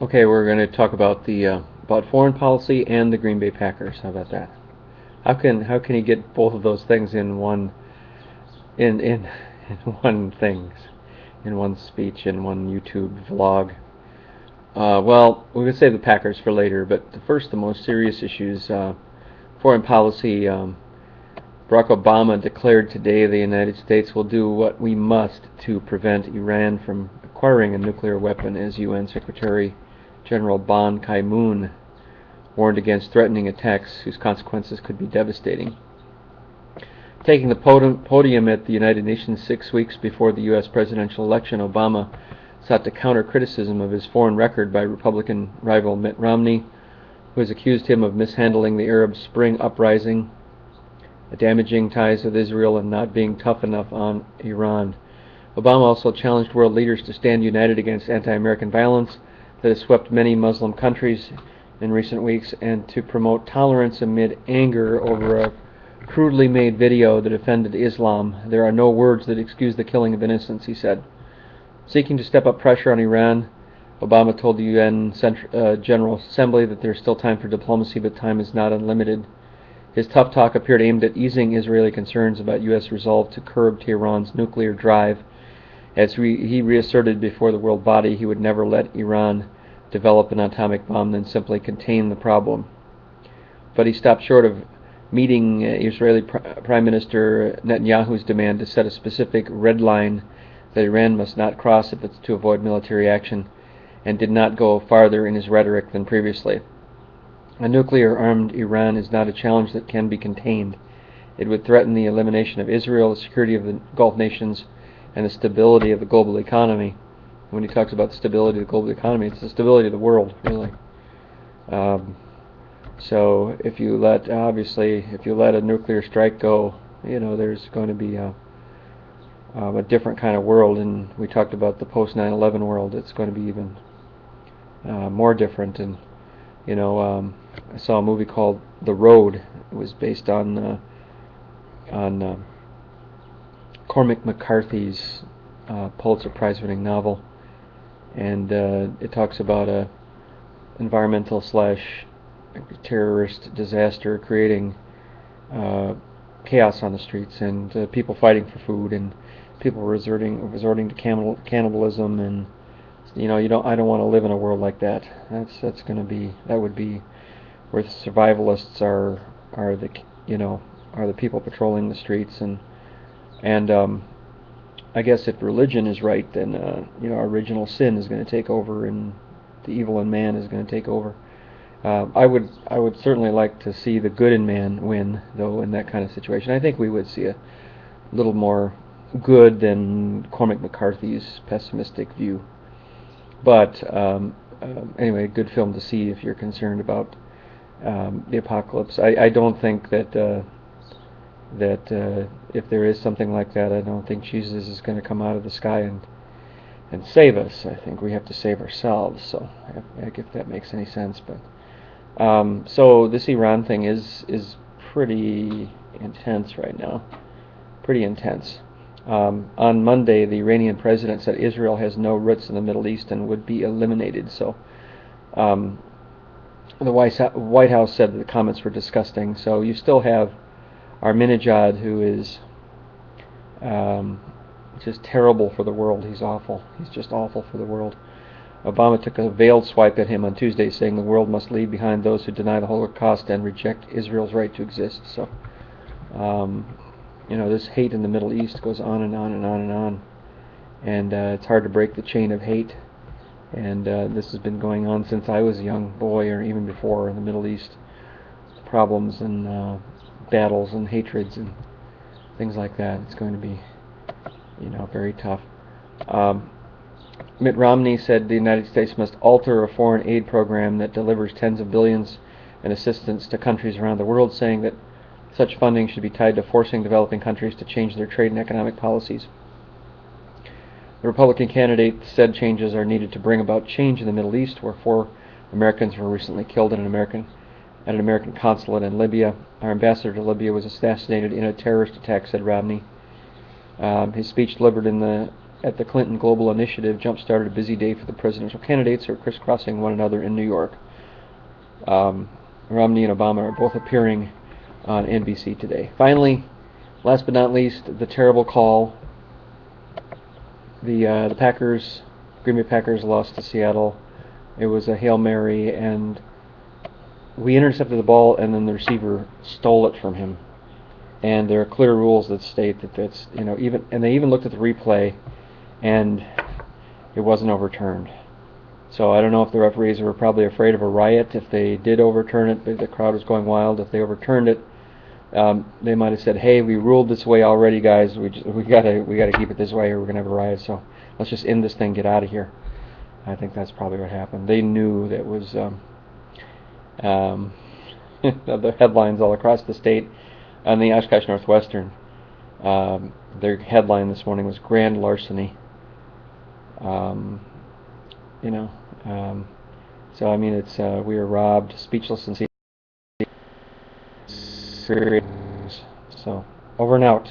Okay, we're going to talk about the about foreign policy and the Green Bay Packers. How about that? How can he get both of those things in one in in one things in one speech in one YouTube vlog? Well, we're going to save the Packers for later, but the most serious issues, foreign policy. Barack Obama declared today the United States will do what we must to prevent Iran from acquiring a nuclear weapon, as UN Secretary General Ban Ki-moon warned against threatening attacks whose consequences could be devastating. Taking the podium at the United Nations 6 weeks before the U.S. presidential election, Obama sought to counter criticism of his foreign record by Republican rival Mitt Romney, who has accused him of mishandling the Arab Spring uprising, damaging ties with Israel, and not being tough enough on Iran. Obama also challenged world leaders to stand united against anti-American violence that has swept many Muslim countries in recent weeks, and to promote tolerance amid anger over a crudely made video that offended Islam. There are no words that excuse the killing of innocents, he said. Seeking to step up pressure on Iran, Obama told the UN General Assembly that there is still time for diplomacy, but time is not unlimited. His tough talk appeared aimed at easing Israeli concerns about U.S. resolve to curb Tehran's nuclear drive, as he reasserted before the world body he would never let Iran develop an atomic bomb, then simply contain the problem. But he stopped short of meeting Israeli Prime Minister Netanyahu's demand to set a specific red line that Iran must not cross if it's to avoid military action, and did not go farther in his rhetoric than previously. A nuclear-armed Iran is not a challenge that can be contained. It would threaten the elimination of Israel, the security of the Gulf nations, and the stability of the global economy. When he talks about the stability of the global economy, it's the stability of the world, really. So if you let a nuclear strike go, there's going to be a different kind of world. And we talked about the post 9/11 world. It's going to be even more different. And I saw a movie called The Road. It was based on Cormac McCarthy's Pulitzer Prize-winning novel, and it talks about a environmental slash terrorist disaster creating chaos on the streets, and people fighting for food, and people resorting to cannibalism, and I don't want to live in a world like that. That would be where the survivalists are the people patrolling the streets, and I guess if religion is right, then original sin is going to take over, and the evil in man is going to take over. I would certainly like to see the good in man win, though, in that kind of situation. I think we would see a little more good than Cormac McCarthy's pessimistic view. But anyway, a good film to see if you're concerned about the apocalypse. I don't think that if there is something like that, I don't think Jesus is going to come out of the sky and save us. I think we have to save ourselves. So if that makes any sense, but so this Iran thing is pretty intense right now. Pretty intense. On Monday, the Iranian president said Israel has no roots in the Middle East and would be eliminated. So the White House said that the comments were disgusting. So you still have Ahmadinejad, who is just terrible for the world. He's awful. He's just awful for the world. Obama took a veiled swipe at him on Tuesday, saying the world must leave behind those who deny the Holocaust and reject Israel's right to exist. So, this hate in the Middle East goes on and on and on and on, and it's hard to break the chain of hate. And this has been going on since I was a young boy, or even before, in the Middle East. Problems and battles and hatreds and things like that. It's going to be, very tough. Mitt Romney said the United States must alter a foreign aid program that delivers tens of billions in assistance to countries around the world, saying that such funding should be tied to forcing developing countries to change their trade and economic policies. The Republican candidate said changes are needed to bring about change in the Middle East, where 4 Americans were recently killed at an American consulate in Libya. Our ambassador to Libya was assassinated in a terrorist attack, said Romney. His speech delivered in the at the Clinton Global Initiative jump-started a busy day for the presidential candidates who are crisscrossing one another in New York. Romney and Obama are both appearing on NBC today. Finally, last but not least, the terrible call. The Packers, Green Bay Packers, lost to Seattle. It was a Hail Mary, and we intercepted the ball, and then the receiver stole it from him. And there are clear rules that state that that's, and they even looked at the replay, and it wasn't overturned. So I don't know if the referees were probably afraid of a riot if they did overturn it, but the crowd was going wild. If they overturned it, they might have said, "Hey, we ruled this way already, guys. We gotta keep it this way, or we're gonna have a riot. So let's just end this thing, get out of here." I think that's probably what happened. They knew that was the headlines all across the state. On the Oshkosh Northwestern, their headline this morning was "Grand Larceny." So I mean, it's we are robbed, speechless, and serious. So over and out.